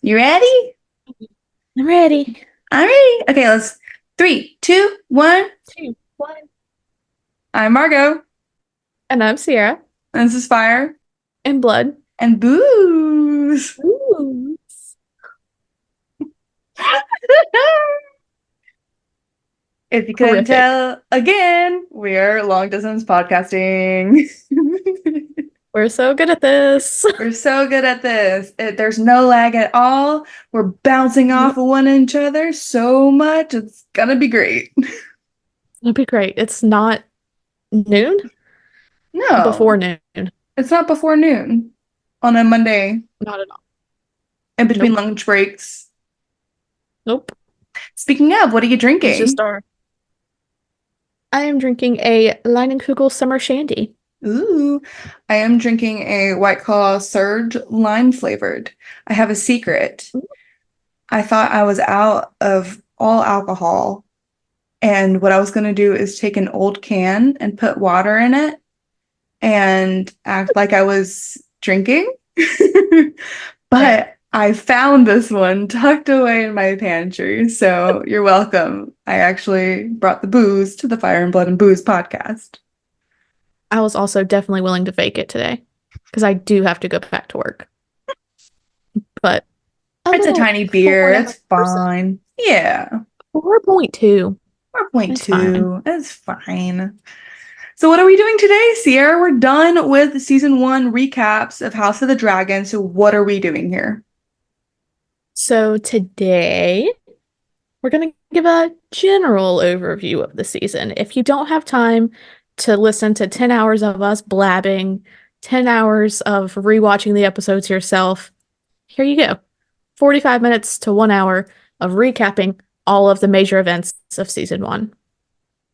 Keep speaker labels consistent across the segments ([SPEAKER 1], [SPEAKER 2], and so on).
[SPEAKER 1] You ready?
[SPEAKER 2] I'm ready.
[SPEAKER 1] I'm ready. Okay, let's. Three, two, one.
[SPEAKER 2] 2, 1.
[SPEAKER 1] I'm Margot,
[SPEAKER 2] And I'm Sierra.
[SPEAKER 1] and this is Fire
[SPEAKER 2] And blood.
[SPEAKER 1] and Booze.
[SPEAKER 2] Ooh.
[SPEAKER 1] If you couldn't
[SPEAKER 2] Horrific.
[SPEAKER 1] tell, again, we're long distance podcasting.
[SPEAKER 2] We're so good at this.
[SPEAKER 1] We're so good at this. There's no lag at all. We're bouncing off
[SPEAKER 2] Nope.
[SPEAKER 1] of one each other so much. It's gonna be great.
[SPEAKER 2] It'll be great. It's not noon?
[SPEAKER 1] No,
[SPEAKER 2] Before noon.
[SPEAKER 1] it's not before noon on a Monday
[SPEAKER 2] Not at all.
[SPEAKER 1] in between
[SPEAKER 2] Nope.
[SPEAKER 1] lunch breaks.
[SPEAKER 2] Nope.
[SPEAKER 1] Speaking of, what are you
[SPEAKER 2] It's just
[SPEAKER 1] drinking?
[SPEAKER 2] our. I am drinking a Leinenkugel Summer Shandy.
[SPEAKER 1] Ooh, I am drinking a White Claw Surge lime flavored. I have a secret. I thought I was out of all alcohol, and what I was going to do is take an old can and put water in it and act like I was drinking. But I found this one tucked away in my pantry, so you're welcome. I actually brought the booze to the Fire and Blood and Booze podcast.
[SPEAKER 2] I was also definitely willing to fake it today because I do have to go back to work. But a
[SPEAKER 1] It's a
[SPEAKER 2] little
[SPEAKER 1] tiny beer. It's
[SPEAKER 2] 4.5%.
[SPEAKER 1] fine. Yeah.
[SPEAKER 2] 4.2. It's fine.
[SPEAKER 1] 4.2. It's fine. So what are we doing today, Sierra? We're done with season one recaps of House of the Dragon. So what are we doing here?
[SPEAKER 2] So today we're going to give a general overview of the season. If you don't have time to listen to 10 hours of us blabbing, 10 hours of rewatching the episodes yourself, here you go. 45 minutes to 1 hour of recapping all of the major events of season one.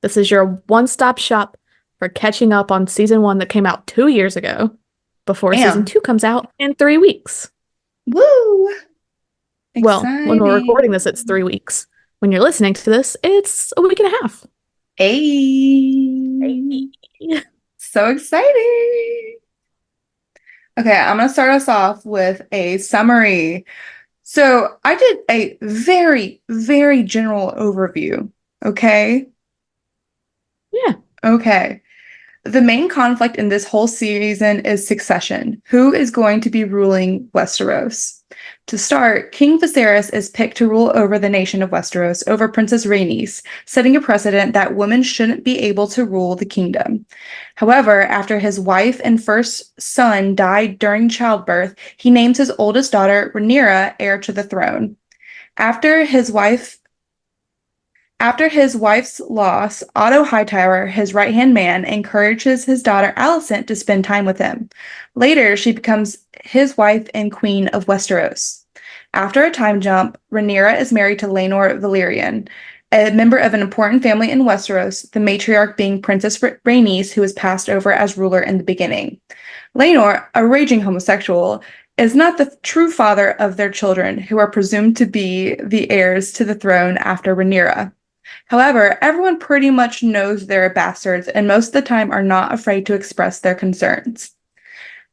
[SPEAKER 2] This is your one-stop shop for catching up on season one that came out 2 years ago before season
[SPEAKER 1] Bam.
[SPEAKER 2] two comes out in 3 weeks.
[SPEAKER 1] Woo!
[SPEAKER 2] Well, when we're recording this,
[SPEAKER 1] Exciting.
[SPEAKER 2] it's 3 weeks. When you're listening to this, it's a week and a half.
[SPEAKER 1] Hey.
[SPEAKER 2] Hey.
[SPEAKER 1] So exciting. Okay, I'm going to start us off with a summary. So I did a very, very general overview. Okay.
[SPEAKER 2] Yeah.
[SPEAKER 1] Okay. The main conflict in this whole season is succession. Who is going to be ruling Westeros? To start, King Viserys is picked to rule over the nation of Westeros over Princess Rhaenys, setting a precedent that women shouldn't be able to rule the kingdom. However, after his wife and first son died during childbirth, he names his oldest daughter, Rhaenyra, heir to the throne. After his wife After his wife's loss, Otto Hightower, his right-hand man, encourages his daughter Alicent to spend time with him. Later, she becomes his wife and queen of Westeros. After a time jump, Rhaenyra is married to Laenor Valyrian, a member of an important family in Westeros, the matriarch being Princess Rhaenys, who was passed over as ruler in the beginning. Laenor, a raging homosexual, is not the true father of their children, who are presumed to be the heirs to the throne after Rhaenyra. However, everyone pretty much knows they're bastards and most of the time are not afraid to express their concerns.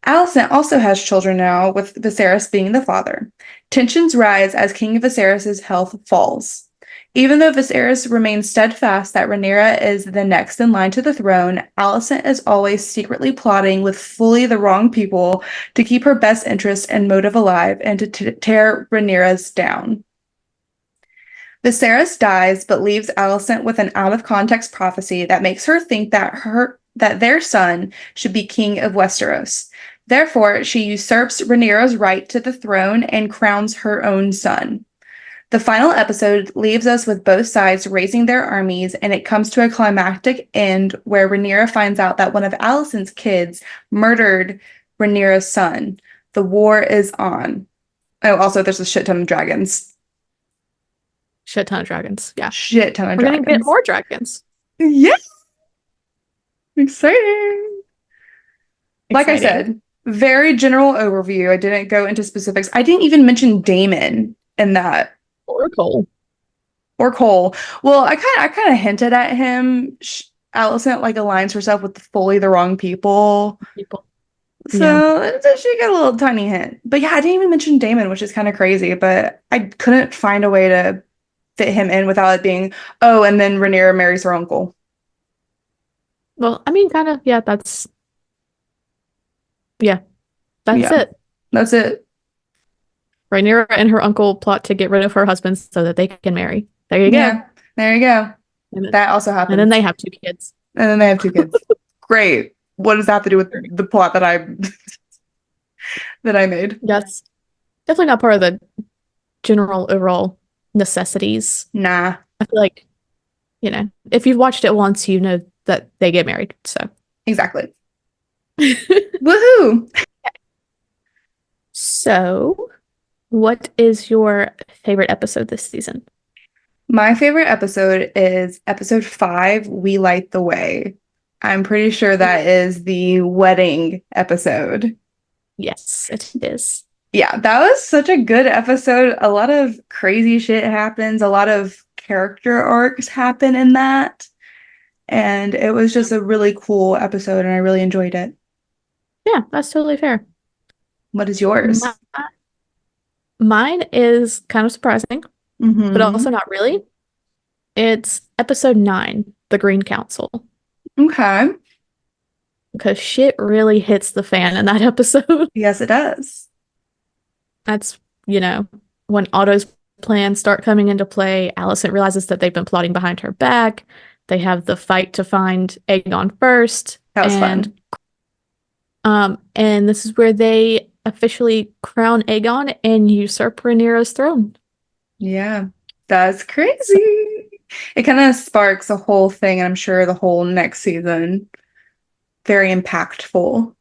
[SPEAKER 1] Alicent also has children now, with Viserys being the father. Tensions rise as King Viserys' health falls. Even though Viserys remains steadfast that Rhaenyra is the next in line to the throne, Alicent is always secretly plotting with fully the wrong people to keep her best interests and motive alive and to tear Rhaenyra's down. Viserys dies, but leaves Alicent with an out-of-context prophecy that makes her think that their son should be king of Westeros. Therefore, she usurps Rhaenyra's right to the throne and crowns her own son. The final episode leaves us with both sides raising their armies, and it comes to a climactic end where Rhaenyra finds out that one of Alicent's kids murdered Rhaenyra's son. The war is on. Oh, also, there's a shit ton of dragons.
[SPEAKER 2] Shit ton of dragons. Yeah.
[SPEAKER 1] Shit ton of
[SPEAKER 2] We're going to get
[SPEAKER 1] dragons.
[SPEAKER 2] more dragons.
[SPEAKER 1] Yes! Exciting. Like I
[SPEAKER 2] Exciting.
[SPEAKER 1] said, very general overview. I didn't go into specifics. I didn't even mention Damon in that.
[SPEAKER 2] Or Cole.
[SPEAKER 1] Or Cole. Well, I kind of hinted at him. Alicent like aligns herself with fully the wrong people.
[SPEAKER 2] People. Yeah.
[SPEAKER 1] So she got a little tiny hint. But yeah, I didn't even mention Damon, which is kind of crazy, but I couldn't find a way to fit him in without it being, oh, and then Rhaenyra marries her uncle.
[SPEAKER 2] Well, I mean, kind of, yeah, that's yeah, that's
[SPEAKER 1] Yeah,
[SPEAKER 2] it.
[SPEAKER 1] that's it.
[SPEAKER 2] Rhaenyra and her uncle plot to get rid of her husband so that they can marry. There you go.
[SPEAKER 1] Yeah, there you go.
[SPEAKER 2] And then,
[SPEAKER 1] That also
[SPEAKER 2] and then
[SPEAKER 1] happens.
[SPEAKER 2] they have two kids.
[SPEAKER 1] And then they have two kids. Great. What does that have to do with the plot that I that I made?
[SPEAKER 2] That's definitely not part of the general overall necessities.
[SPEAKER 1] Nah,
[SPEAKER 2] I feel like, if you've watched it once, you know that they get married. So,
[SPEAKER 1] exactly. Woohoo!
[SPEAKER 2] so what is your favorite episode this season?
[SPEAKER 1] My favorite episode is episode 5, We Light the Way. I'm pretty sure that is the wedding episode.
[SPEAKER 2] Yes, it is.
[SPEAKER 1] Yeah, that was such a good episode. A lot of crazy shit happens, a lot of character arcs happen in that. And it was just a really cool episode, and I really enjoyed it.
[SPEAKER 2] Yeah, that's totally fair.
[SPEAKER 1] What is yours?
[SPEAKER 2] Mi- Mine is kind of surprising, but
[SPEAKER 1] Mm-hmm.
[SPEAKER 2] also not really. It's episode 9, The Green Council,
[SPEAKER 1] Okay.
[SPEAKER 2] because shit really hits the fan in that episode.
[SPEAKER 1] Yes, it does.
[SPEAKER 2] That's, when Otto's plans start coming into play, Alicent realizes that they've been plotting behind her back. They have the fight to find Aegon first,
[SPEAKER 1] That was fun.
[SPEAKER 2] and this is where they officially crown Aegon and usurp Rhaenyra's throne.
[SPEAKER 1] Yeah, that's
[SPEAKER 2] So
[SPEAKER 1] crazy. It kind of sparks a whole thing, and I'm sure the whole next season. Very impactful.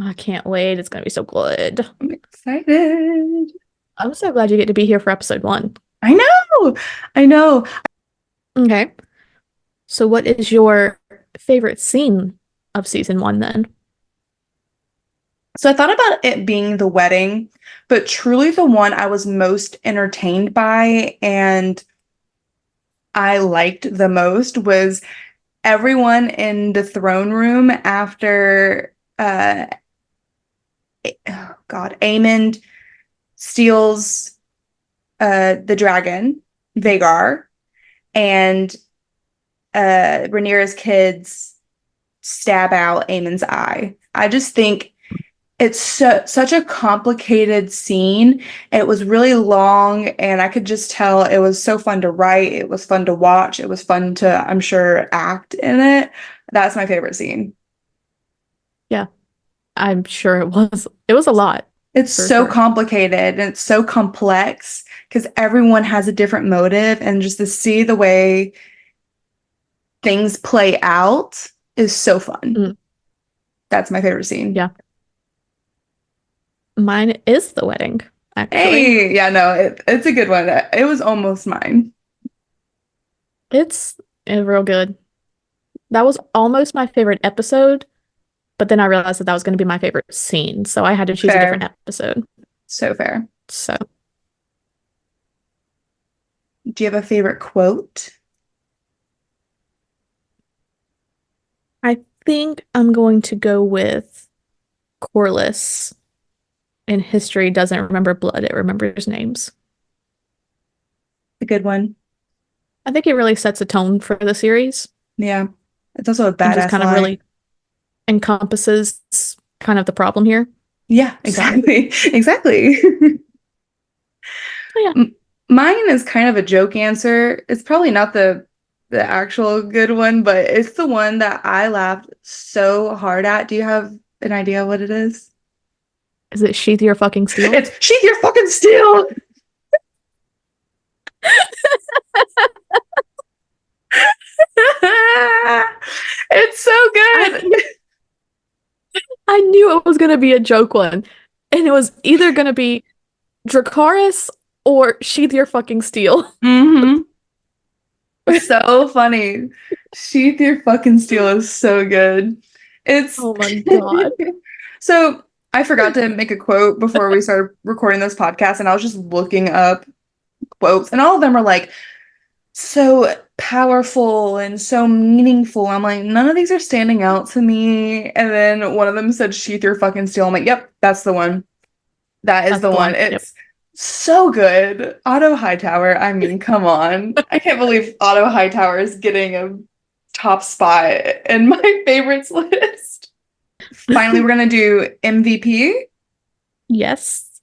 [SPEAKER 2] I can't wait. It's gonna be so good.
[SPEAKER 1] I'm excited.
[SPEAKER 2] I'm so glad you get to be here for episode 1.
[SPEAKER 1] I know. I know.
[SPEAKER 2] Okay. So what is your favorite scene of season 1 then?
[SPEAKER 1] So I thought about it being the wedding, but truly the one I was most entertained by and I liked the most was everyone in the throne room after oh God, Aemond steals the dragon, Vhagar, and Rhaenyra's kids stab out Aemond's eye. I just think it's such a complicated scene. It was really long, and I could just tell it was so fun to write. It was fun to watch. It was fun to, I'm sure, act in it. That's my favorite scene.
[SPEAKER 2] Yeah, I'm sure it was. It was a lot,
[SPEAKER 1] It's
[SPEAKER 2] for
[SPEAKER 1] so
[SPEAKER 2] sure.
[SPEAKER 1] complicated and it's so complex because everyone has a different motive, and just to see the way things play out is so fun.
[SPEAKER 2] Mm,
[SPEAKER 1] That's my favorite scene.
[SPEAKER 2] yeah. Mine is the wedding, actually.
[SPEAKER 1] Hey, yeah, no, it's a good one. It was almost mine.
[SPEAKER 2] It's real good. That was almost my favorite episode, but then I realized that that was going to be my favorite scene, so I had to choose a different
[SPEAKER 1] Fair.
[SPEAKER 2] episode.
[SPEAKER 1] So fair.
[SPEAKER 2] So
[SPEAKER 1] Do you have a favorite quote?
[SPEAKER 2] I think I'm going to go with Corlys in history doesn't remember blood, it remembers names.
[SPEAKER 1] A good one.
[SPEAKER 2] I think it really sets a tone for the series
[SPEAKER 1] Yeah. It's also a
[SPEAKER 2] and just
[SPEAKER 1] badass
[SPEAKER 2] kind of
[SPEAKER 1] line.
[SPEAKER 2] really encompasses kind of the problem here.
[SPEAKER 1] Yeah,
[SPEAKER 2] So,
[SPEAKER 1] exactly. Exactly.
[SPEAKER 2] oh yeah.
[SPEAKER 1] Mine is kind of a joke answer. It's probably not the actual good one, but it's the one that I laughed so hard at. Do you have an idea what it is?
[SPEAKER 2] Is it sheath your fucking steel?
[SPEAKER 1] It's sheath your fucking steel. It's so good.
[SPEAKER 2] I knew it was going to be a joke one. And it was either going to be Dracarys or sheath your fucking steel.
[SPEAKER 1] Mm-hmm. So funny. Sheath your fucking steel is so good. It's
[SPEAKER 2] Oh my God.
[SPEAKER 1] so I forgot to make a quote before we started recording this podcast, and I was just looking up quotes, and all of them are like so powerful and so meaningful. I'm like, none of these are standing out to me. And then one of them said, sheath your fucking steel. I'm like, yep, that's the one. That is
[SPEAKER 2] That's
[SPEAKER 1] the
[SPEAKER 2] the
[SPEAKER 1] one.
[SPEAKER 2] one. Yep.
[SPEAKER 1] It's so good. Otto Hightower, I mean, come on. I can't believe Otto Hightower is getting a top spot in my favorites list. Finally, we're gonna do MVP.
[SPEAKER 2] Yes.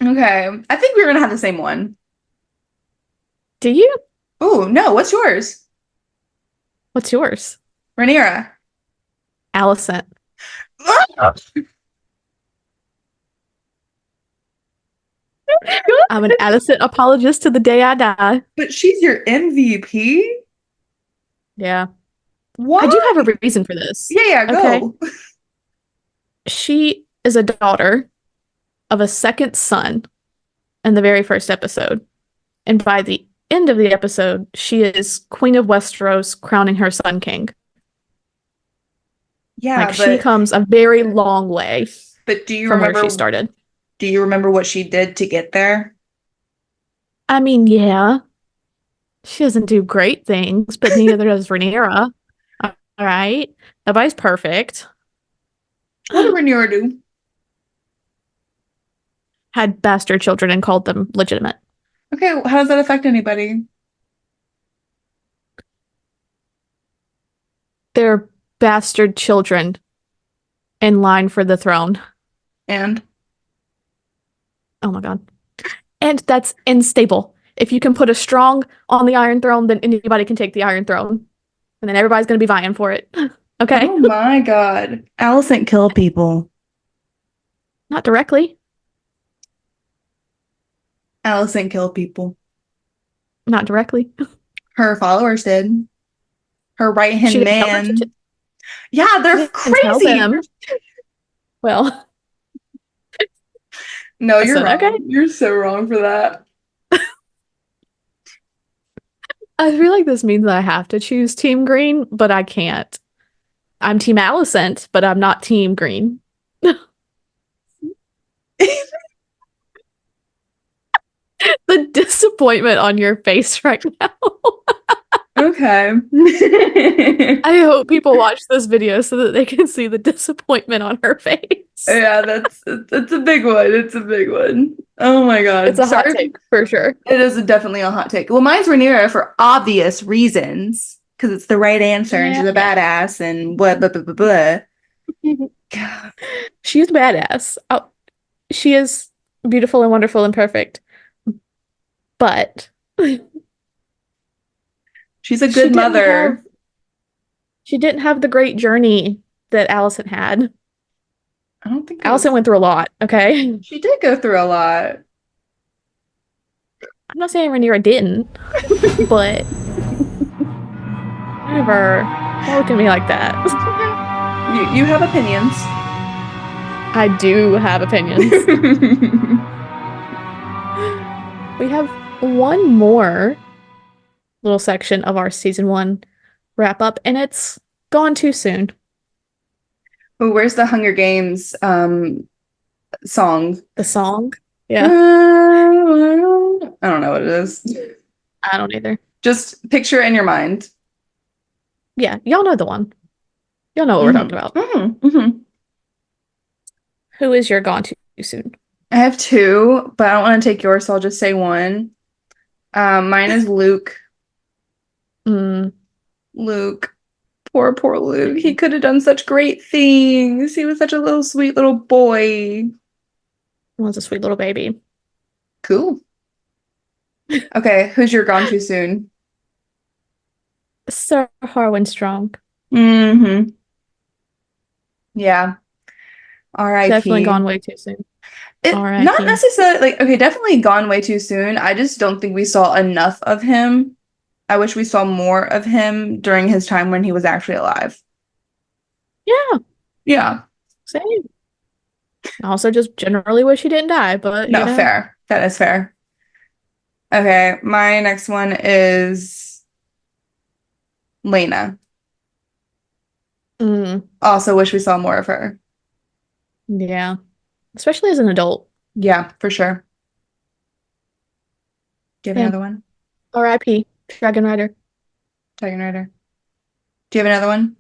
[SPEAKER 1] Okay. I think we're gonna have the same one.
[SPEAKER 2] Do you?
[SPEAKER 1] Oh, no, what's yours?
[SPEAKER 2] What's yours?
[SPEAKER 1] Rhaenyra.
[SPEAKER 2] Alicent. I'm an Alicent apologist to the day I die.
[SPEAKER 1] But she's your MVP?
[SPEAKER 2] Yeah. I do
[SPEAKER 1] What?
[SPEAKER 2] have a reason for this.
[SPEAKER 1] Yeah, yeah,
[SPEAKER 2] Okay.
[SPEAKER 1] go.
[SPEAKER 2] She is a daughter of a second son in the very first episode. And by the end of the episode, she is Queen of Westeros, crowning her son king.
[SPEAKER 1] Yeah,
[SPEAKER 2] Like, she comes a very long way
[SPEAKER 1] but do you
[SPEAKER 2] from where she
[SPEAKER 1] remember
[SPEAKER 2] started.
[SPEAKER 1] what she did to get there?
[SPEAKER 2] I mean, yeah, she doesn't do great things, but neither does Rhaenyra. All right. Nobody's perfect.
[SPEAKER 1] What did Rhaenyra do?
[SPEAKER 2] Had bastard children and called them legitimate.
[SPEAKER 1] Okay, how does that affect anybody?
[SPEAKER 2] They're bastard children in line for the throne.
[SPEAKER 1] And
[SPEAKER 2] Oh my God. And that's unstable. If you can put a strong on the Iron Throne, then anybody can take the Iron Throne. And then everybody's going to be vying for it. Okay?
[SPEAKER 1] oh my God. Alicent killed people.
[SPEAKER 2] Not directly.
[SPEAKER 1] Alicent killed people.
[SPEAKER 2] Not directly.
[SPEAKER 1] Her followers did. Her
[SPEAKER 2] She
[SPEAKER 1] right-hand
[SPEAKER 2] didn't tell them
[SPEAKER 1] man.
[SPEAKER 2] to.
[SPEAKER 1] Yeah,
[SPEAKER 2] She
[SPEAKER 1] they're
[SPEAKER 2] didn't tell
[SPEAKER 1] crazy.
[SPEAKER 2] them. Well,
[SPEAKER 1] No, you're
[SPEAKER 2] listen, okay.
[SPEAKER 1] wrong. You're so wrong for that.
[SPEAKER 2] I feel like this means that I have to choose Team Green, but I can't. I'm Team Alicent, but I'm not Team Green. The disappointment on your face right now.
[SPEAKER 1] Okay.
[SPEAKER 2] I hope people watch this video so that they can see the disappointment on her face.
[SPEAKER 1] Yeah, it's a big one. It's a big one. Oh my God.
[SPEAKER 2] It's a hot
[SPEAKER 1] Sorry.
[SPEAKER 2] take for sure.
[SPEAKER 1] It is definitely a hot take. Well, mine's Rhaenyra for obvious reasons, because it's the right answer and she's a badass and blah blah blah blah blah. God.
[SPEAKER 2] She's badass. Oh, she is beautiful and wonderful and perfect. But
[SPEAKER 1] She's a
[SPEAKER 2] she
[SPEAKER 1] good
[SPEAKER 2] didn't
[SPEAKER 1] mother.
[SPEAKER 2] have she didn't have the great journey that Alicent had.
[SPEAKER 1] I don't think
[SPEAKER 2] Alicent went through a lot, okay?
[SPEAKER 1] she did go through a lot.
[SPEAKER 2] I'm not saying Rhaenyra didn't, but whatever. Don't look at me like that.
[SPEAKER 1] You have opinions.
[SPEAKER 2] I do have opinions. We have one more little section of our season 1 wrap up, and it's gone too soon.
[SPEAKER 1] Oh, where's the Hunger Games song?
[SPEAKER 2] The song? Yeah.
[SPEAKER 1] I don't know what it is.
[SPEAKER 2] I don't either.
[SPEAKER 1] Just picture it in your mind.
[SPEAKER 2] Yeah, y'all know the one. Y'all know what we're talking about. Who is your gone too soon?
[SPEAKER 1] I have two, but I don't want to take yours, so I'll just say one. Mine is Luke. Luke. Poor Luke. He could have done such great things. He was such a little sweet little boy.
[SPEAKER 2] He was a sweet little baby.
[SPEAKER 1] Cool. Okay, who's your gone too soon?
[SPEAKER 2] Sir Harwin Strong.
[SPEAKER 1] Yeah. R.I.P.
[SPEAKER 2] Definitely gone way too soon. R.I.P.
[SPEAKER 1] Not necessarily okay, definitely gone way too soon. I just don't think we saw enough of him. I wish we saw more of him during his time when he was actually alive.
[SPEAKER 2] Yeah.
[SPEAKER 1] Yeah.
[SPEAKER 2] Same. I also just generally wish he didn't die, but
[SPEAKER 1] No, fair. That is fair. Okay, my next one is Lena. Also wish we saw more of her.
[SPEAKER 2] Yeah. Especially as an adult.
[SPEAKER 1] Yeah, for sure. Do you have another one?
[SPEAKER 2] R.I.P. Dragon Rider.
[SPEAKER 1] Dragon Rider. Do you have another one?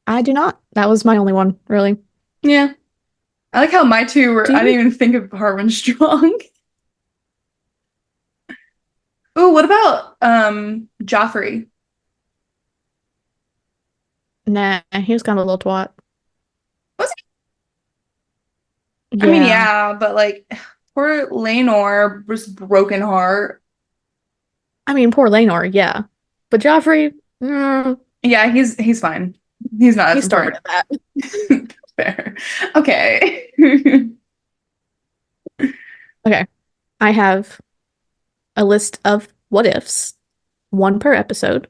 [SPEAKER 2] I do not. That was my only one, really.
[SPEAKER 1] Yeah. I like how my two were,
[SPEAKER 2] Do
[SPEAKER 1] I
[SPEAKER 2] you?
[SPEAKER 1] didn't even think of Harwin Strong. Oh, what about Joffrey?
[SPEAKER 2] Nah, he was kind of a little twat.
[SPEAKER 1] Was I mean,
[SPEAKER 2] Yeah.
[SPEAKER 1] yeah, but like poor Laenor was broken heart.
[SPEAKER 2] I mean, poor Laenor, yeah. But Joffrey,
[SPEAKER 1] Yeah, he's fine. He's not as
[SPEAKER 2] he started
[SPEAKER 1] important.
[SPEAKER 2] that.
[SPEAKER 1] Fair. Okay.
[SPEAKER 2] Okay. I have a list of what ifs, one per episode.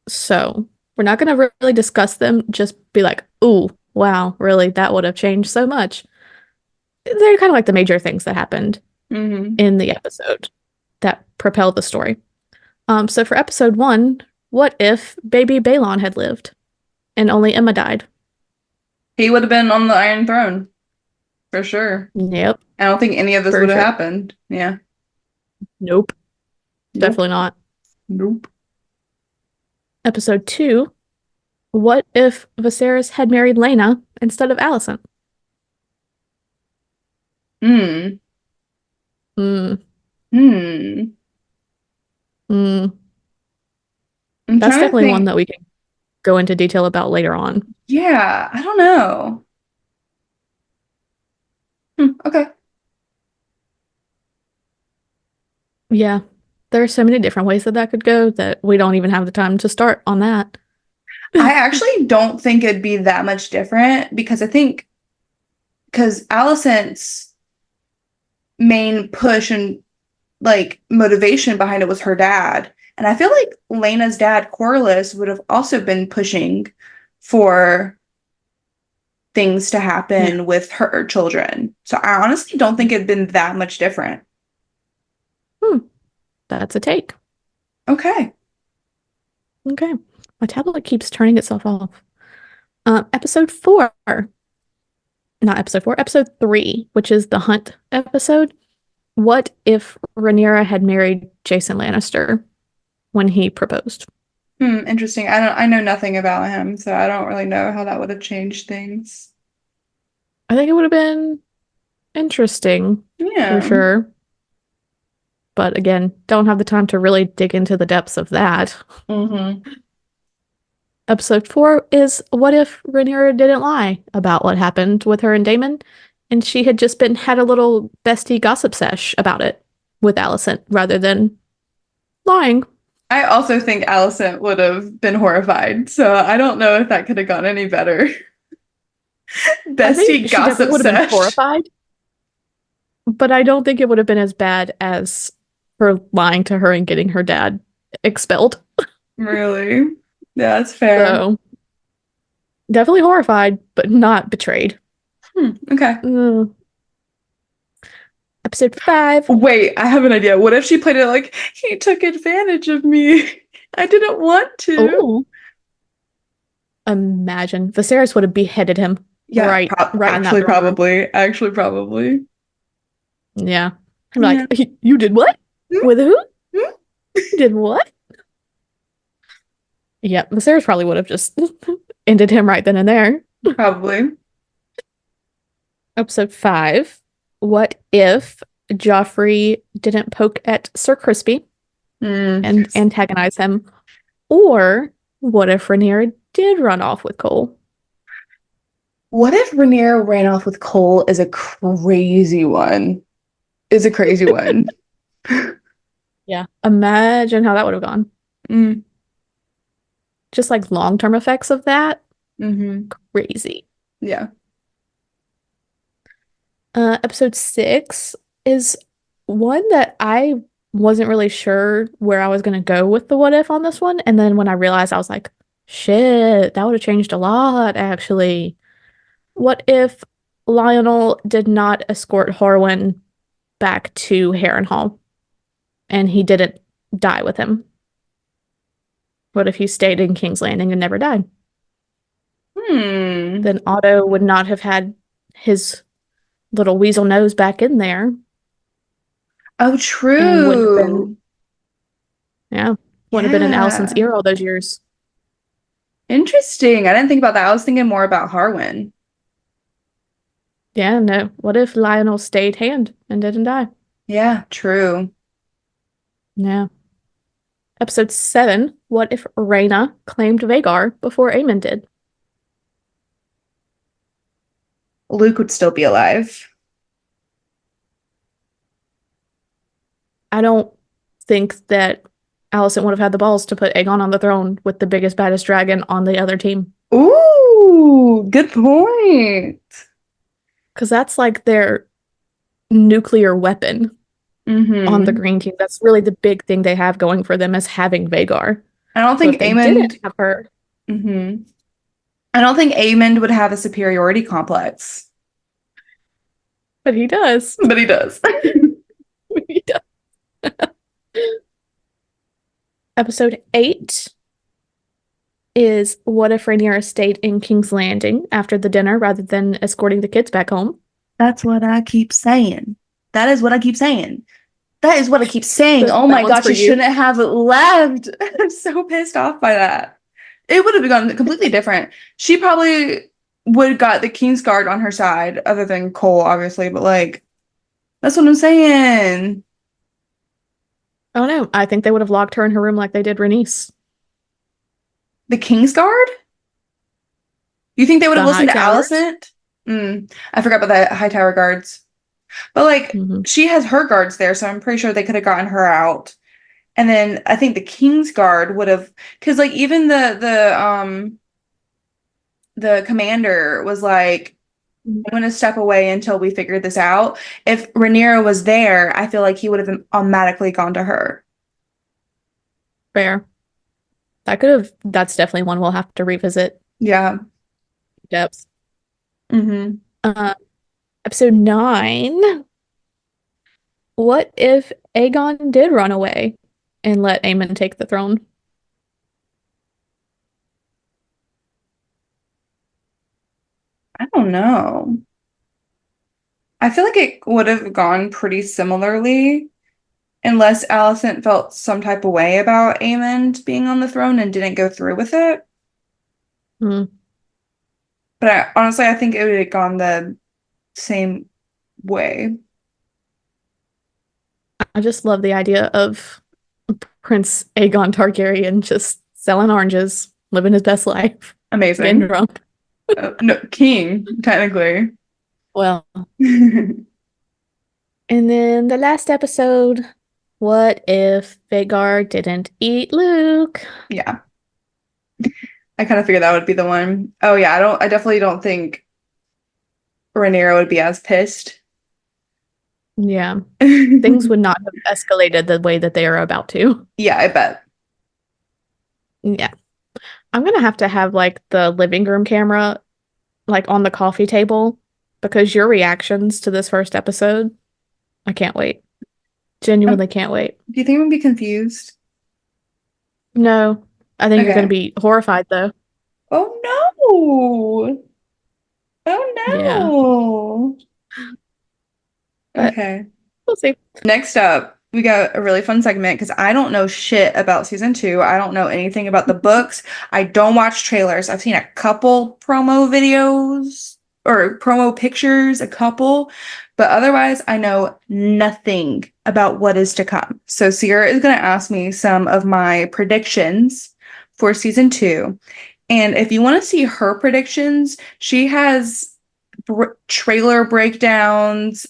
[SPEAKER 2] So we're not going to really discuss them, just be like, ooh, wow, really, that would have changed so much. They're kind of like the major things that happened
[SPEAKER 1] hmm
[SPEAKER 2] in the episode that propelled the story. So for episode 1, what if baby Balon had lived and only Emma died?
[SPEAKER 1] He would have been on the Iron Throne for sure.
[SPEAKER 2] Yep,
[SPEAKER 1] I don't think any of this
[SPEAKER 2] for
[SPEAKER 1] would have
[SPEAKER 2] sure.
[SPEAKER 1] happened. Yeah.
[SPEAKER 2] Nope,
[SPEAKER 1] Nope.
[SPEAKER 2] definitely not.
[SPEAKER 1] Nope.
[SPEAKER 2] Episode 2, what if Viserys had married Lena instead of Alicent?
[SPEAKER 1] Hmm.
[SPEAKER 2] Hmm,
[SPEAKER 1] Hmm.
[SPEAKER 2] hmm.
[SPEAKER 1] I'm
[SPEAKER 2] That's
[SPEAKER 1] trying to
[SPEAKER 2] definitely one
[SPEAKER 1] think.
[SPEAKER 2] that we can go into detail about later on.
[SPEAKER 1] Yeah, I don't know. Okay.
[SPEAKER 2] Yeah, there are so many different ways that that could go that we don't even have the time to start on that.
[SPEAKER 1] I actually don't think it'd be that much different because I think because Alicent's main push and like motivation behind it was her dad. And I feel like Lena's dad, Corlys, would have also been pushing for things to
[SPEAKER 2] Yeah.
[SPEAKER 1] happen with her children. So I honestly don't think it'd been that much different.
[SPEAKER 2] Hmm, that's a take.
[SPEAKER 1] Okay.
[SPEAKER 2] Okay. My tablet keeps turning itself off. Episode 4, not episode 4, episode 3, which is the hunt episode. What if Rhaenyra had married Jason Lannister when he proposed?
[SPEAKER 1] Interesting. I know nothing about him, so I don't really know how that would have changed things.
[SPEAKER 2] I think it would have been interesting for
[SPEAKER 1] Yeah.
[SPEAKER 2] sure. But again, don't have the time to really dig into the depths of that.
[SPEAKER 1] hmm
[SPEAKER 2] Episode 4 is what if Rhaenyra didn't lie about what happened with her and Daemon, and she had just had a little bestie gossip sesh about it with Alicent rather than lying.
[SPEAKER 1] I also think Alicent would have been horrified, so I don't know if that could have gone any better.
[SPEAKER 2] I think
[SPEAKER 1] Bestie
[SPEAKER 2] she definitely
[SPEAKER 1] gossip
[SPEAKER 2] would have been
[SPEAKER 1] sesh.
[SPEAKER 2] horrified, but I don't think it would have been as bad as her lying to her and getting her dad expelled.
[SPEAKER 1] Really? Yeah, that's fair.
[SPEAKER 2] So definitely horrified, but not betrayed.
[SPEAKER 1] Okay.
[SPEAKER 2] Mm. Episode 5.
[SPEAKER 1] Wait, I have an idea. What if she played it like he took advantage of me? I didn't want to.
[SPEAKER 2] Oh, imagine Viserys would have beheaded him
[SPEAKER 1] Yeah,
[SPEAKER 2] right in that
[SPEAKER 1] actually,
[SPEAKER 2] throne room.
[SPEAKER 1] probably. Actually, probably.
[SPEAKER 2] Yeah. I'm
[SPEAKER 1] Yeah.
[SPEAKER 2] like, you did what?
[SPEAKER 1] Hmm?
[SPEAKER 2] With who?
[SPEAKER 1] Hmm?
[SPEAKER 2] You did what? Yeah, Viserys probably would have just ended him right then and there.
[SPEAKER 1] Probably.
[SPEAKER 2] Episode 5. What if Joffrey didn't poke at Sir Crispy
[SPEAKER 1] Hmm.
[SPEAKER 2] and antagonize him? Or what if Rhaenyra did run off with Cole?
[SPEAKER 1] What if Rhaenyra ran off with Cole is a crazy one? Is a crazy one.
[SPEAKER 2] Yeah. Imagine how that would have gone.
[SPEAKER 1] Mm,
[SPEAKER 2] Just like long-term effects of that.
[SPEAKER 1] hmm
[SPEAKER 2] Crazy.
[SPEAKER 1] Yeah.
[SPEAKER 2] Episode 6 is one that I wasn't really sure where I was going to go with the what if on this one. And then when I realized, I was like, shit, that would have changed a lot, actually. What if Lionel did not escort Harwin back to Harrenhal and he didn't die with him? What if he stayed in King's Landing and never died?
[SPEAKER 1] Hmm.
[SPEAKER 2] Then Otto would not have had his little weasel nose back in there.
[SPEAKER 1] Oh,
[SPEAKER 2] and wouldn't have been,
[SPEAKER 1] true.
[SPEAKER 2] yeah, wouldn't have been in Alicent's
[SPEAKER 1] Yeah.
[SPEAKER 2] ear all those years.
[SPEAKER 1] Interesting. I didn't think about that. I was thinking more about Harwin.
[SPEAKER 2] Yeah, no. What if Lionel stayed hand and didn't die?
[SPEAKER 1] Yeah, true.
[SPEAKER 2] Yeah. Episode 7, what if Rhaena claimed Vhagar before Aemon did?
[SPEAKER 1] Luke would still be alive.
[SPEAKER 2] I don't think that Alicent would have had the balls to put Aegon on the throne with the biggest, baddest dragon on the other team.
[SPEAKER 1] Ooh, good point.
[SPEAKER 2] Because that's like their nuclear weapon on the
[SPEAKER 1] Mm-hmm.
[SPEAKER 2] green team. That's really the big thing they have going for them is having Vhagar.
[SPEAKER 1] I don't
[SPEAKER 2] So
[SPEAKER 1] think
[SPEAKER 2] if they didn't
[SPEAKER 1] Aemond.
[SPEAKER 2] have her,
[SPEAKER 1] Mm-hmm. I don't think Aemond would have a superiority complex,
[SPEAKER 2] but he does.
[SPEAKER 1] but he does.
[SPEAKER 2] He does. Episode 8 is what if Rhaenyra stayed in King's Landing after the dinner rather than escorting the kids back home?
[SPEAKER 1] That's what I keep saying. That is what I keep saying. That is what I keep saying. Oh
[SPEAKER 2] That
[SPEAKER 1] my
[SPEAKER 2] one's
[SPEAKER 1] gosh,
[SPEAKER 2] for
[SPEAKER 1] she
[SPEAKER 2] you.
[SPEAKER 1] shouldn't have left. I'm so pissed off by that. It would have gone completely different. She probably would have got the Kingsguard on her side, other than Cole, obviously, but like, that's what I'm saying.
[SPEAKER 2] Oh no, I think they would have locked her in her room like they did Rhaenys.
[SPEAKER 1] The Kingsguard? You think they would have
[SPEAKER 2] The High
[SPEAKER 1] listened to
[SPEAKER 2] Towers.
[SPEAKER 1] Alicent? I forgot about the High Tower guards. But like,
[SPEAKER 2] Hmm.
[SPEAKER 1] she has her guards there, so I'm pretty sure they could have gotten her out. And then I think the Kingsguard would have, because like even the commander was like, I'm gonna step away until we figure this out. If Rhaenyra was there, I feel like he would have automatically gone to her.
[SPEAKER 2] Fair. That's definitely one we'll have to revisit
[SPEAKER 1] Yeah.
[SPEAKER 2] depth.
[SPEAKER 1] Mm-hmm.
[SPEAKER 2] Uh, episode 9. What if Aegon did run away and let Aemon take the throne?
[SPEAKER 1] I don't know. I feel like it would have gone pretty similarly unless Alicent felt some type of way about Aemond being on the throne and didn't go through with it.
[SPEAKER 2] Hmm.
[SPEAKER 1] But honestly, I think it would have gone the same way.
[SPEAKER 2] I just love the idea of Prince Aegon Targaryen just selling oranges, living his best life, getting
[SPEAKER 1] Amazing.
[SPEAKER 2] drunk.
[SPEAKER 1] No, king, technically.
[SPEAKER 2] Well, and then the last episode, what if Vhagar didn't eat Luke?
[SPEAKER 1] Yeah. I kind of figured that would be the one. Oh yeah, I definitely don't think Rhaenyra would be as pissed.
[SPEAKER 2] Yeah, things would not have escalated the way that they are about to.
[SPEAKER 1] Yeah, I bet.
[SPEAKER 2] Yeah. I'm gonna have to have like the living room camera like on the coffee table because your reactions to this first episode, I can't wait.
[SPEAKER 1] Do
[SPEAKER 2] Genuinely can't wait.
[SPEAKER 1] you think I'm gonna be confused?
[SPEAKER 2] No, I think you're gonna
[SPEAKER 1] Okay.
[SPEAKER 2] be horrified though.
[SPEAKER 1] Oh no.
[SPEAKER 2] Yeah,
[SPEAKER 1] Oh no.
[SPEAKER 2] but
[SPEAKER 1] Okay.
[SPEAKER 2] we'll see.
[SPEAKER 1] Next up, we got a really fun segment because I don't know shit about season two. I don't know anything about the books. I don't watch trailers. I've seen a couple promo videos or promo pictures, a couple, but otherwise, I know nothing about what is to come. So, Sierra is going to ask me some of my predictions for season two. And if you want to see her predictions, she has trailer breakdowns,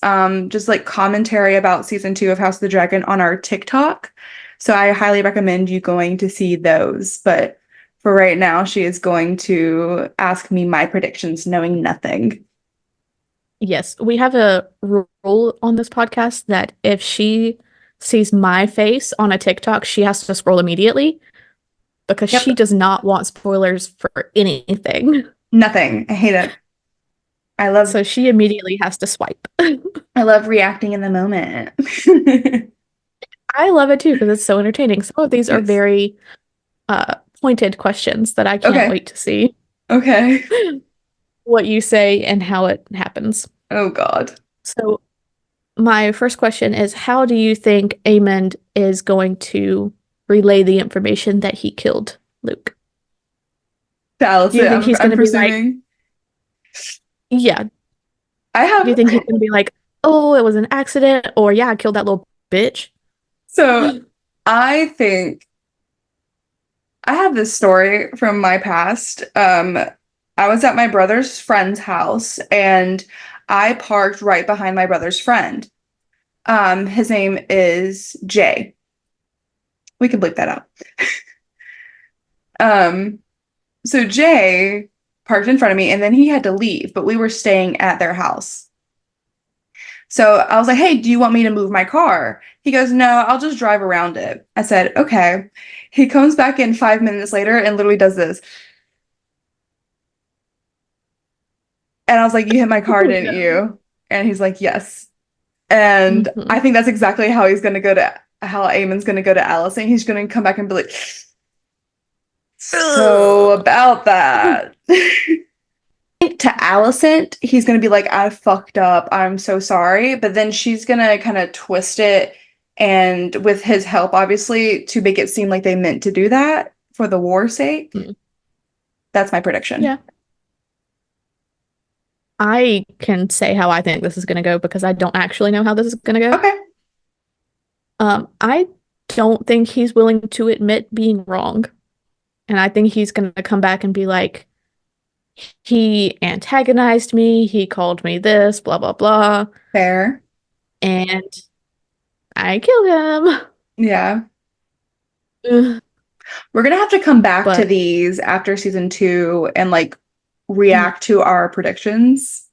[SPEAKER 1] just like commentary about season two of House of the Dragon on our TikTok. So I highly recommend you going to see those. But for right now, she is going to ask me my predictions, knowing nothing.
[SPEAKER 2] Yes, we have a rule on this podcast that if she sees my face on a TikTok, she has to scroll immediately because she
[SPEAKER 1] Yep,
[SPEAKER 2] does not want spoilers for anything.
[SPEAKER 1] nothing. I hate it. I love
[SPEAKER 2] So she immediately has to swipe.
[SPEAKER 1] I love reacting in the moment.
[SPEAKER 2] I love it too because it's so entertaining. Some of these are
[SPEAKER 1] Yes.
[SPEAKER 2] very pointed questions that I can't
[SPEAKER 1] Okay.
[SPEAKER 2] wait to see
[SPEAKER 1] Okay.
[SPEAKER 2] what you say and how it happens.
[SPEAKER 1] Oh God.
[SPEAKER 2] So my first question is, how do you think Aemond is going to relay the information that he killed Luke? Do
[SPEAKER 1] Allison,
[SPEAKER 2] you think he's
[SPEAKER 1] I'm
[SPEAKER 2] going to be like,
[SPEAKER 1] presuming.
[SPEAKER 2] yeah,
[SPEAKER 1] I
[SPEAKER 2] do you
[SPEAKER 1] have
[SPEAKER 2] think he's going to be like, oh, it was an accident, or yeah, I killed that little bitch?
[SPEAKER 1] so I think I have this story from my past. I was at my brother's friend's house and I parked right behind my brother's friend. His name is Jay. We can bleep that out. Um, so Jay parked in front of me and then he had to leave, but we were staying at their house. So I was like, hey, do you want me to move my car? He goes, no, I'll just drive around it. I said, okay. He comes back in 5 minutes later and literally does this. And I was like, you hit my car,
[SPEAKER 2] Oh,
[SPEAKER 1] didn't
[SPEAKER 2] no.
[SPEAKER 1] you? And he's like, yes. And I
[SPEAKER 2] Hmm.
[SPEAKER 1] think that's exactly how he's gonna go to how Eamon's gonna go to Allison. He's gonna come back and be like, so
[SPEAKER 2] Ugh.
[SPEAKER 1] about that. To Allison, he's gonna be like, I fucked up. I'm so sorry. But then she's gonna kind of twist it and with his help, obviously, to make it seem like they meant to do that for the war's sake.
[SPEAKER 2] Mm.
[SPEAKER 1] That's my prediction.
[SPEAKER 2] Yeah. I can say how I think this is going to go because I don't actually know how this is going to go.
[SPEAKER 1] Okay.
[SPEAKER 2] I don't think he's willing to admit being wrong. And I think he's going to come back and be like, he antagonized me, he called me this, blah, blah, blah,
[SPEAKER 1] Fair.
[SPEAKER 2] and I killed him.
[SPEAKER 1] Yeah.
[SPEAKER 2] Ugh.
[SPEAKER 1] We're gonna have to come back to
[SPEAKER 2] But
[SPEAKER 1] these after season 2 and like
[SPEAKER 2] mm,
[SPEAKER 1] react to our predictions.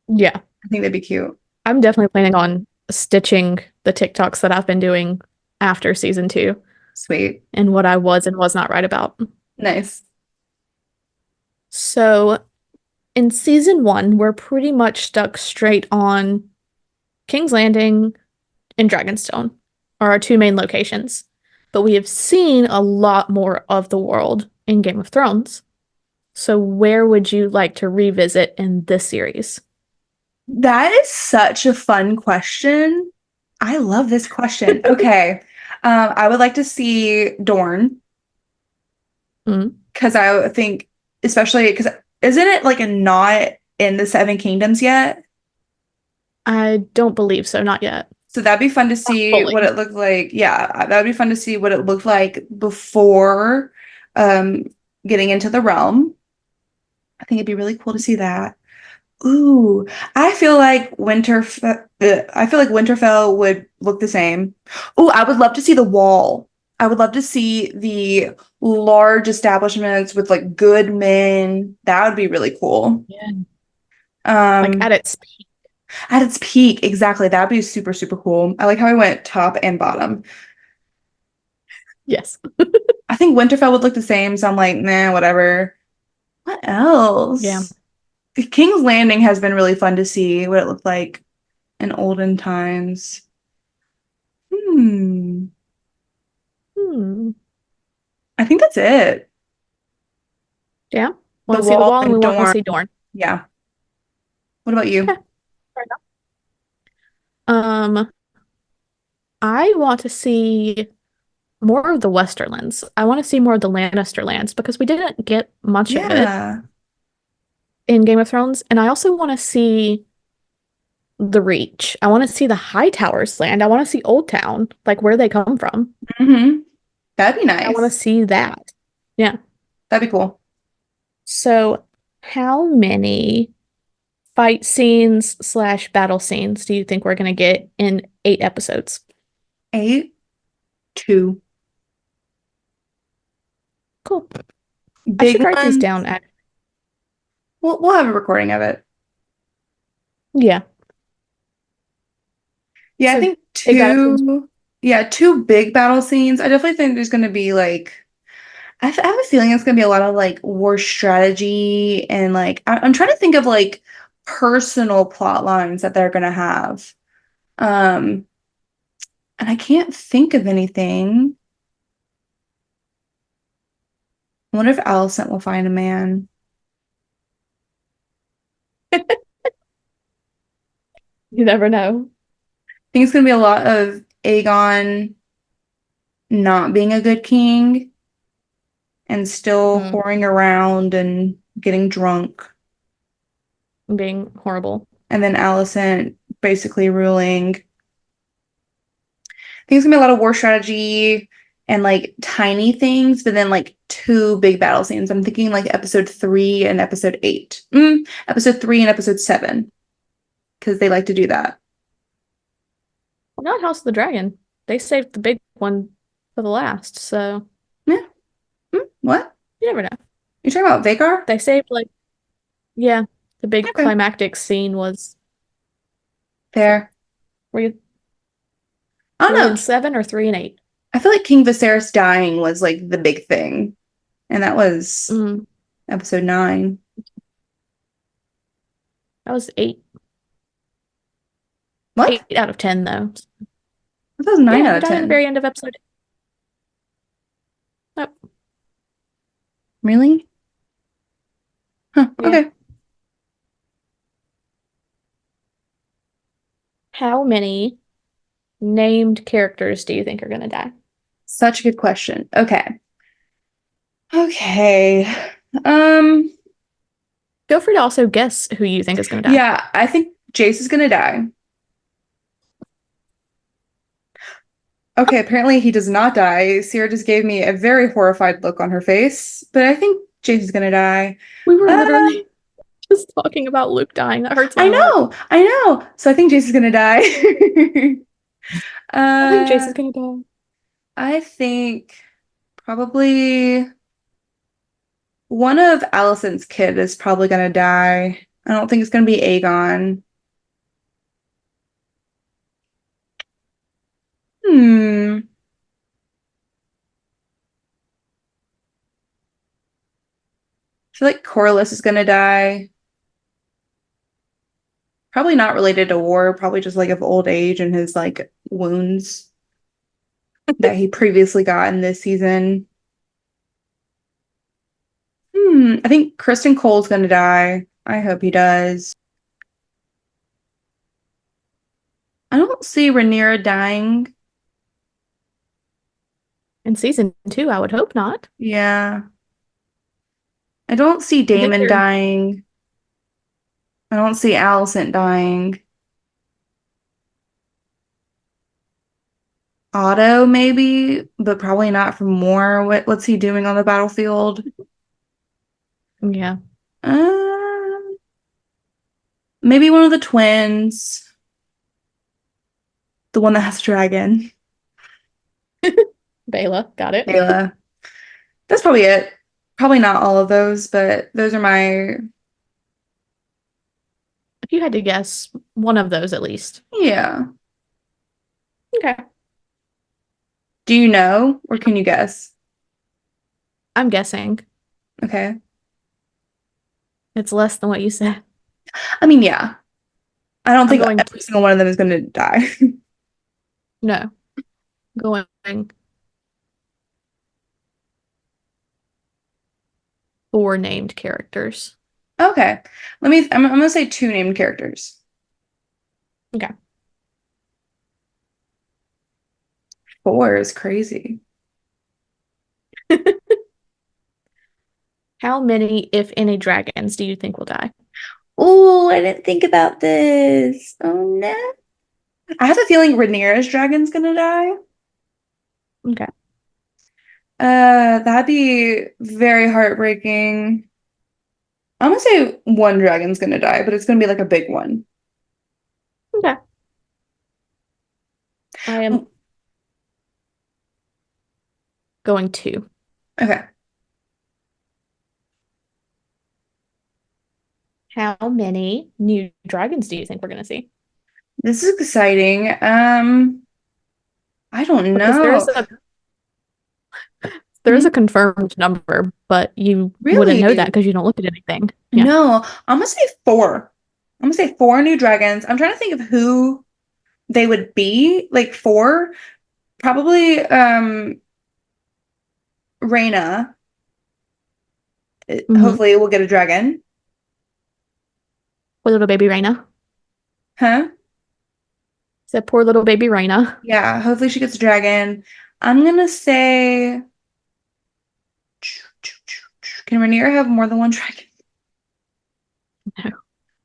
[SPEAKER 2] yeah,
[SPEAKER 1] I think that'd be cute.
[SPEAKER 2] I'm definitely planning on stitching the TikToks that I've been doing after season 2
[SPEAKER 1] Sweet.
[SPEAKER 2] and what I was and was not right about.
[SPEAKER 1] Nice.
[SPEAKER 2] So in season 1, we're pretty much stuck straight on King's Landing and Dragonstone are our two main locations. But we have seen a lot more of the world in Game of Thrones. So where would you like to revisit in this series?
[SPEAKER 1] That is such a fun question. I love this question. Okay. I would like to see Dorne
[SPEAKER 2] Mm,
[SPEAKER 1] because I think, especially because isn't it like a not in the Seven Kingdoms yet?
[SPEAKER 2] I don't believe so, not yet.
[SPEAKER 1] So that'd be fun to
[SPEAKER 2] Not
[SPEAKER 1] see what
[SPEAKER 2] fully.
[SPEAKER 1] it looked like. Yeah, that'd be fun to see what it looked like before um getting into the realm. I think it'd be really cool to see that. Ooh, I feel like Winterfell would look the same. Ooh, I would love to see the wall. I would love to see the large establishments with like good men. That would be really cool.
[SPEAKER 2] Yeah. Like
[SPEAKER 1] Um,
[SPEAKER 2] at its peak.
[SPEAKER 1] at its peak, exactly. That'd be super, super cool. I like how I went top and bottom.
[SPEAKER 2] Yes.
[SPEAKER 1] I think Winterfell would look the same, so I'm like, nah, whatever. What
[SPEAKER 2] Yeah.
[SPEAKER 1] else? King's Landing has been really fun to see what it looked like in olden times. Hmm.
[SPEAKER 2] Hmm.
[SPEAKER 1] I think that's it.
[SPEAKER 2] Yeah. Want
[SPEAKER 1] The
[SPEAKER 2] to see the
[SPEAKER 1] wall
[SPEAKER 2] wall and we
[SPEAKER 1] and
[SPEAKER 2] want to
[SPEAKER 1] Dorne.
[SPEAKER 2] see Dorne.
[SPEAKER 1] Yeah. What about you?
[SPEAKER 2] Okay. Fair enough. Um, I want to see more of the Westerlands. I want to see more of the Lannister lands because we didn't get much of it
[SPEAKER 1] Yeah.
[SPEAKER 2] in Game of Thrones. And I also want to see the Reach. I want to see the Hightowers land. I want to see Old Town, like where they come from.
[SPEAKER 1] That'd be
[SPEAKER 2] I want to
[SPEAKER 1] nice.
[SPEAKER 2] see that. Yeah.
[SPEAKER 1] That'd be cool.
[SPEAKER 2] So, how many fight scenes slash battle scenes do you think we're gonna get in 8 episodes?
[SPEAKER 1] 8, 2.
[SPEAKER 2] Cool. I
[SPEAKER 1] Big
[SPEAKER 2] should write these
[SPEAKER 1] ones.
[SPEAKER 2] down.
[SPEAKER 1] We'll have a recording of it.
[SPEAKER 2] Yeah.
[SPEAKER 1] Yeah, I
[SPEAKER 2] So
[SPEAKER 1] think
[SPEAKER 2] big battle scenes.
[SPEAKER 1] 2. Yeah, 2 big battle scenes. I definitely think there's gonna be like I have a feeling it's gonna be a lot of like war strategy and like I'm trying to think of like personal plot lines that they're gonna have. Um, and I can't think of anything. I wonder if Alicent will find a man.
[SPEAKER 2] You never know.
[SPEAKER 1] think it's gonna be a lot of Aegon not being a good king and still
[SPEAKER 2] Mm,
[SPEAKER 1] whoring around and getting drunk.
[SPEAKER 2] being horrible.
[SPEAKER 1] And then Alicent basically ruling. I think it's gonna be a lot of war strategy and like tiny things, but then like two big battle scenes. I'm thinking like episode 3 and episode 8. Episode 3 and episode 7, because they like to do that.
[SPEAKER 2] Well, not House of the Dragon. They saved the big one for the last, so
[SPEAKER 1] Yeah. What?
[SPEAKER 2] you never know.
[SPEAKER 1] You talking about Vhagar?
[SPEAKER 2] They saved like yeah, the big
[SPEAKER 1] Okay.
[SPEAKER 2] climactic scene was
[SPEAKER 1] Fair.
[SPEAKER 2] were you
[SPEAKER 1] I don't
[SPEAKER 2] 3 and
[SPEAKER 1] know.
[SPEAKER 2] 7 or 3 and 8?
[SPEAKER 1] I feel like King Viserys dying was like the big thing. And that was
[SPEAKER 2] Mm,
[SPEAKER 1] episode 9.
[SPEAKER 2] that was 8.
[SPEAKER 1] What?
[SPEAKER 2] 8 out of 10 though.
[SPEAKER 1] I thought it was 9
[SPEAKER 2] Yeah,
[SPEAKER 1] out
[SPEAKER 2] he
[SPEAKER 1] of
[SPEAKER 2] died at the
[SPEAKER 1] 10.
[SPEAKER 2] very end of episode. Nope.
[SPEAKER 1] Really? Huh,
[SPEAKER 2] Yeah.
[SPEAKER 1] okay.
[SPEAKER 2] How many named characters do you think are gonna die?
[SPEAKER 1] Such a good question. Okay. Okay. Um,
[SPEAKER 2] Feel free to also guess who you think is gonna die.
[SPEAKER 1] yeah, I think Jace is gonna die. Okay, apparently he does not die. Sierra just gave me a very horrified look on her face, but I think Jace is gonna die.
[SPEAKER 2] We were
[SPEAKER 1] Uh,
[SPEAKER 2] literally just talking about Luke dying. That hurts my
[SPEAKER 1] I
[SPEAKER 2] heart.
[SPEAKER 1] know, I know. So I think Jace is gonna die.
[SPEAKER 2] I think
[SPEAKER 1] uh,
[SPEAKER 2] Jason's gonna die.
[SPEAKER 1] I think probably one of Alicent's kid is probably gonna die. I don't think it's gonna be Aegon. Hmm. I feel like Corlys is gonna die. Probably not related to war, probably just like of old age and his like wounds that he previously got in this season. I think Kristen Cole's gonna die. I hope he does. I don't see Rhaenyra dying.
[SPEAKER 2] In season 2, I would hope not.
[SPEAKER 1] Yeah. I don't see
[SPEAKER 2] I think
[SPEAKER 1] Daemon
[SPEAKER 2] they're
[SPEAKER 1] dying. I don't see Alicent dying. Otto, maybe, but probably not from war. What's he doing on the battlefield?
[SPEAKER 2] yeah.
[SPEAKER 1] Um, maybe one of the twins, the one that has a dragon.
[SPEAKER 2] Bela, got it.
[SPEAKER 1] Ayla. That's probably it. Probably not all of those, but those are my,
[SPEAKER 2] If you had to guess one of those at least.
[SPEAKER 1] yeah.
[SPEAKER 2] Okay.
[SPEAKER 1] Do you know, or can you guess?
[SPEAKER 2] I'm guessing
[SPEAKER 1] Okay.
[SPEAKER 2] it's less than what you said.
[SPEAKER 1] I mean, yeah. I don't
[SPEAKER 2] I'm
[SPEAKER 1] think
[SPEAKER 2] going
[SPEAKER 1] every single one of them is going to die.
[SPEAKER 2] no. Going 4 named characters.
[SPEAKER 1] Okay. I'm going to say 2 named characters.
[SPEAKER 2] Okay.
[SPEAKER 1] 4 is crazy.
[SPEAKER 2] How many, if any, dragons do you think will die?
[SPEAKER 1] Oh, I didn't think about this. Oh no. I have a feeling Rhaenyra's dragon's gonna die.
[SPEAKER 2] Okay.
[SPEAKER 1] That'd be very heartbreaking. I'm gonna say one dragon's gonna die, but it's gonna be like a big one.
[SPEAKER 2] Okay. I am going 2.
[SPEAKER 1] Okay.
[SPEAKER 2] How many new dragons do you think we're going to see?
[SPEAKER 1] This is exciting. I don't
[SPEAKER 2] Because
[SPEAKER 1] know.
[SPEAKER 2] there is
[SPEAKER 1] Hmm?
[SPEAKER 2] a confirmed number, but you wouldn't know that
[SPEAKER 1] Really?
[SPEAKER 2] because you don't look at anything. Yeah.
[SPEAKER 1] No, I'm gonna say 4. I'm gonna say 4 new dragons. I'm trying to think of who they would be. Like 4. Probably Rhaena.
[SPEAKER 2] Mm-hmm.
[SPEAKER 1] Hopefully we'll get a dragon.
[SPEAKER 2] With little baby Raina.
[SPEAKER 1] Huh?
[SPEAKER 2] That poor little baby Raina.
[SPEAKER 1] Yeah, hopefully she gets a dragon. I'm gonna say, can Rhaenyra have more than one dragon?
[SPEAKER 2] No.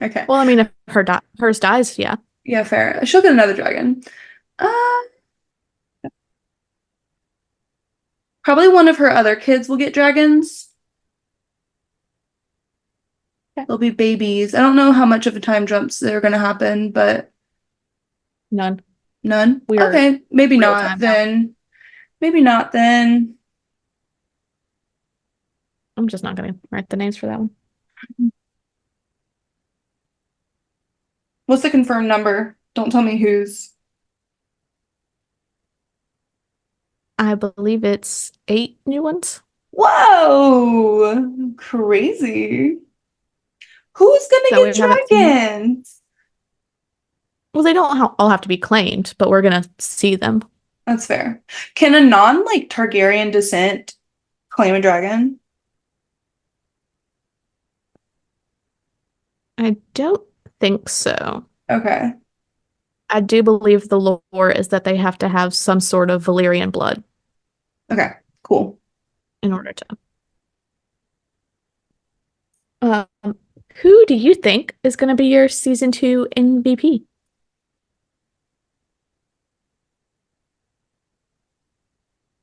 [SPEAKER 1] Okay.
[SPEAKER 2] Well, I mean, if hers dies, yeah.
[SPEAKER 1] Yeah, fair. She'll get another dragon. Uh, Probably one of her other kids will get dragons.
[SPEAKER 2] Okay.
[SPEAKER 1] They'll be babies. I don't know how much of a time jumps that are gonna happen, but
[SPEAKER 2] None.
[SPEAKER 1] none.
[SPEAKER 2] We're
[SPEAKER 1] Okay, maybe
[SPEAKER 2] real
[SPEAKER 1] not
[SPEAKER 2] time now.
[SPEAKER 1] then. Maybe not then.
[SPEAKER 2] I'm just not gonna write the names for that one.
[SPEAKER 1] What's the confirmed number? Don't tell me whose.
[SPEAKER 2] I believe it's 8 new ones.
[SPEAKER 1] Whoa! Crazy. Who's gonna
[SPEAKER 2] So we
[SPEAKER 1] get
[SPEAKER 2] haven't seen.
[SPEAKER 1] dragons?
[SPEAKER 2] Well, they don't all have to be claimed, but we're gonna see them.
[SPEAKER 1] That's fair. Can a non like Targaryen descent claim a dragon?
[SPEAKER 2] I don't think so.
[SPEAKER 1] Okay.
[SPEAKER 2] I do believe the lore is that they have to have some sort of Valyrian blood
[SPEAKER 1] Okay. Cool.
[SPEAKER 2] in order to. Who do you think is going to be your season 2 MVP?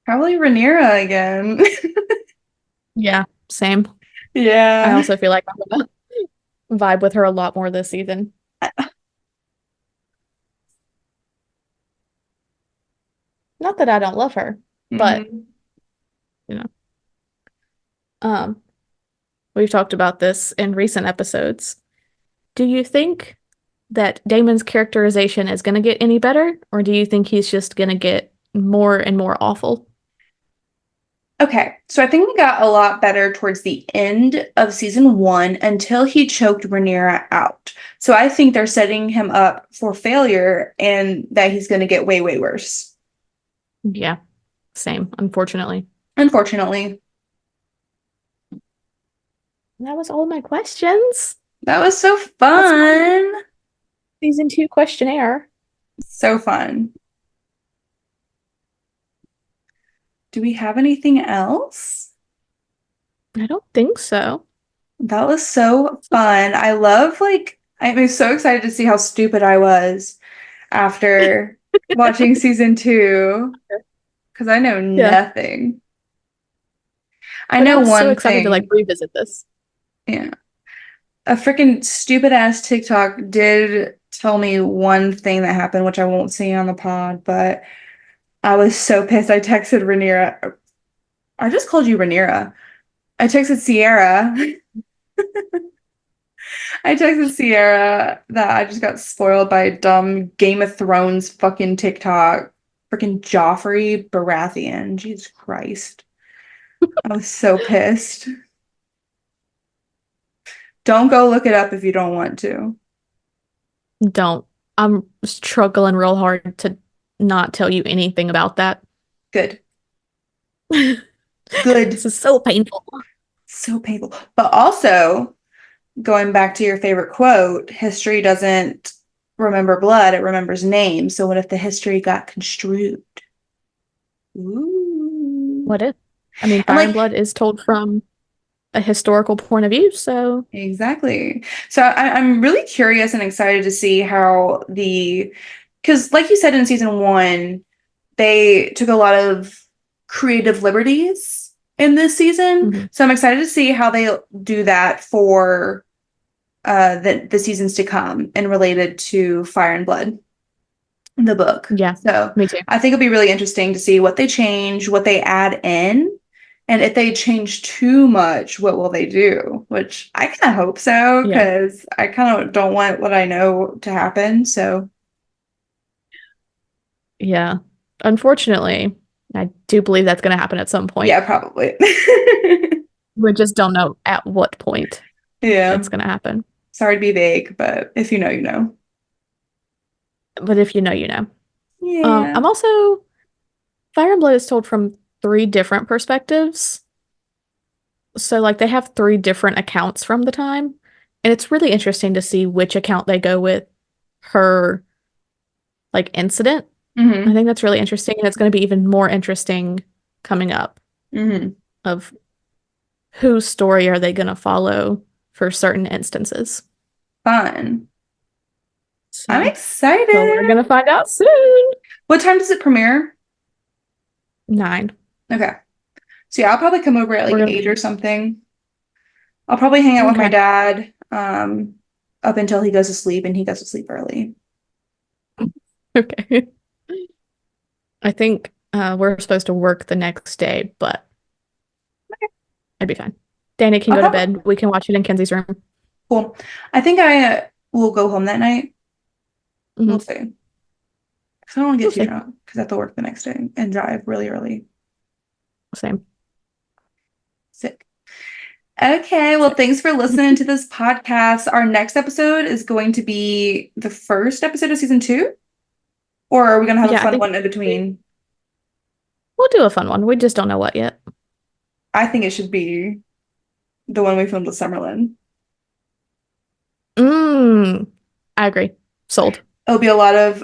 [SPEAKER 1] Probably Rhaenyra again.
[SPEAKER 2] Yeah, same. I
[SPEAKER 1] Yeah.
[SPEAKER 2] also feel like I'm gonna vibe with her a lot more this season. Not that I don't love her, but
[SPEAKER 1] Mhm.
[SPEAKER 2] you know, um, we've talked about this in recent episodes. Do you think that Damon's characterization is going to get any better, or do you think he's just going to get more and more awful?
[SPEAKER 1] Okay, so I think we got a lot better towards the end of season 1 until he choked Rhaenyra out. So I think they're setting him up for failure and that he's going to get way, way worse.
[SPEAKER 2] Yeah, same, unfortunately.
[SPEAKER 1] Unfortunately.
[SPEAKER 2] That was all my questions.
[SPEAKER 1] That was so
[SPEAKER 2] That's my
[SPEAKER 1] fun.
[SPEAKER 2] season 2 questionnaire.
[SPEAKER 1] So fun. Do we have anything else?
[SPEAKER 2] I don't think so.
[SPEAKER 1] That was so fun. I love, like, I'm so excited to see how stupid I was after watching season 2 because I know
[SPEAKER 2] Yeah,
[SPEAKER 1] nothing. I
[SPEAKER 2] but
[SPEAKER 1] know
[SPEAKER 2] I'm so
[SPEAKER 1] one
[SPEAKER 2] excited to like
[SPEAKER 1] thing.
[SPEAKER 2] revisit this.
[SPEAKER 1] Yeah. A freaking stupid ass TikTok did tell me one thing that happened, which I won't say on the pod, but I was so pissed. I texted Rhaenyra. I just called you Rhaenyra. I texted Sierra. I texted Sierra that I just got spoiled by a dumb Game of Thrones fucking TikTok. Freaking Joffrey Baratheon. Jesus Christ. I was so pissed. Don't go look it up if you don't want to.
[SPEAKER 2] Don't. I'm struggling real hard to not tell you anything about that.
[SPEAKER 1] Good.
[SPEAKER 2] This
[SPEAKER 1] Good.
[SPEAKER 2] is so painful.
[SPEAKER 1] So painful. But also, going back to your favorite quote, history doesn't remember blood, it remembers names. So what if the history got construed? Ooh.
[SPEAKER 2] What if? I mean,
[SPEAKER 1] And
[SPEAKER 2] Fire and
[SPEAKER 1] like,
[SPEAKER 2] Blood is told from a historical point of view, so
[SPEAKER 1] exactly. So I'm really curious and excited to see how because like you said in season 1, they took a lot of creative liberties in this season.
[SPEAKER 2] mhm.
[SPEAKER 1] So I'm excited to see how they do that for the seasons to come and related to Fire and Blood, the book.
[SPEAKER 2] Yeah,
[SPEAKER 1] So
[SPEAKER 2] me too.
[SPEAKER 1] I think it'll be really interesting to see what they change, what they add in, and if they change too much, what will they do? Which I kind of hope so,
[SPEAKER 2] Yeah.
[SPEAKER 1] because I kind of don't want what I know to happen. So
[SPEAKER 2] Yeah. Unfortunately, I do believe that's going to happen at some point.
[SPEAKER 1] yeah, probably.
[SPEAKER 2] We just don't know at what point
[SPEAKER 1] Yeah.
[SPEAKER 2] it's going to happen.
[SPEAKER 1] Sorry to be vague, but if you know, you know.
[SPEAKER 2] But if you know, you know.
[SPEAKER 1] Yeah.
[SPEAKER 2] I'm also Fire and Blood is told from 3 different perspectives. So like they have 3 different accounts from the time, and it's really interesting to see which account they go with her like incident.
[SPEAKER 1] Mm-hmm.
[SPEAKER 2] I think that's really interesting, and it's going to be even more interesting coming up
[SPEAKER 1] Mm-hmm.
[SPEAKER 2] of whose story are they going to follow for certain instances.
[SPEAKER 1] Fun.
[SPEAKER 2] So,
[SPEAKER 1] I'm
[SPEAKER 2] but we're
[SPEAKER 1] excited.
[SPEAKER 2] going to find out soon.
[SPEAKER 1] What time does it premiere?
[SPEAKER 2] 9.
[SPEAKER 1] Okay. So yeah, I'll probably come over at like
[SPEAKER 2] We're gonna
[SPEAKER 1] 8 or something. I'll probably hang out with my
[SPEAKER 2] okay.
[SPEAKER 1] dad up until he goes to sleep, and he goes to sleep early.
[SPEAKER 2] Okay. I think we're supposed to work the next day, but I'd be fine. Danny can
[SPEAKER 1] I'll
[SPEAKER 2] go to
[SPEAKER 1] probably
[SPEAKER 2] bed. We can watch it in Kenzie's room.
[SPEAKER 1] cool. I think I will go home that night. We'll
[SPEAKER 2] Hmm.
[SPEAKER 1] see. Because I don't want to
[SPEAKER 2] We'll
[SPEAKER 1] get too
[SPEAKER 2] see.
[SPEAKER 1] drunk because I have to work the next day and drive really early.
[SPEAKER 2] Same.
[SPEAKER 1] Sick. Okay, well, thanks for listening to this podcast. Our next episode is going to be the first episode of season 2, or are we gonna have a
[SPEAKER 2] Yeah, I
[SPEAKER 1] fun
[SPEAKER 2] think
[SPEAKER 1] one in between?
[SPEAKER 2] we'll do a fun one. We just don't know what yet.
[SPEAKER 1] I think it should be the one we filmed with Summerlin.
[SPEAKER 2] I agree. Sold.
[SPEAKER 1] It'll be a lot of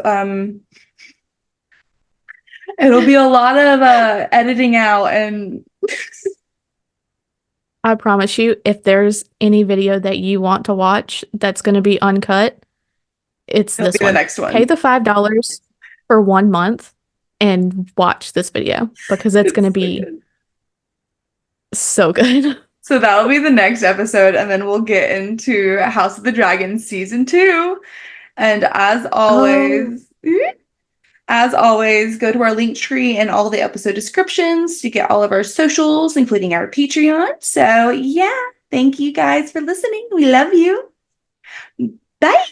[SPEAKER 1] editing out and
[SPEAKER 2] I promise you, if there's any video that you want to watch that's going to be uncut, it's
[SPEAKER 1] it'll be
[SPEAKER 2] this
[SPEAKER 1] the
[SPEAKER 2] one.
[SPEAKER 1] next
[SPEAKER 2] Pay
[SPEAKER 1] one.
[SPEAKER 2] the $5 for 1 month and watch this video because it's going
[SPEAKER 1] It's
[SPEAKER 2] to
[SPEAKER 1] so
[SPEAKER 2] be
[SPEAKER 1] good.
[SPEAKER 2] so good.
[SPEAKER 1] So that'll be the next episode, and then we'll get into House of the Dragon season 2. And
[SPEAKER 2] Oh,
[SPEAKER 1] as always, go to our link tree and all the episode descriptions to get all of our socials, including our Patreon. So yeah, thank you guys for listening. We love you. Bye.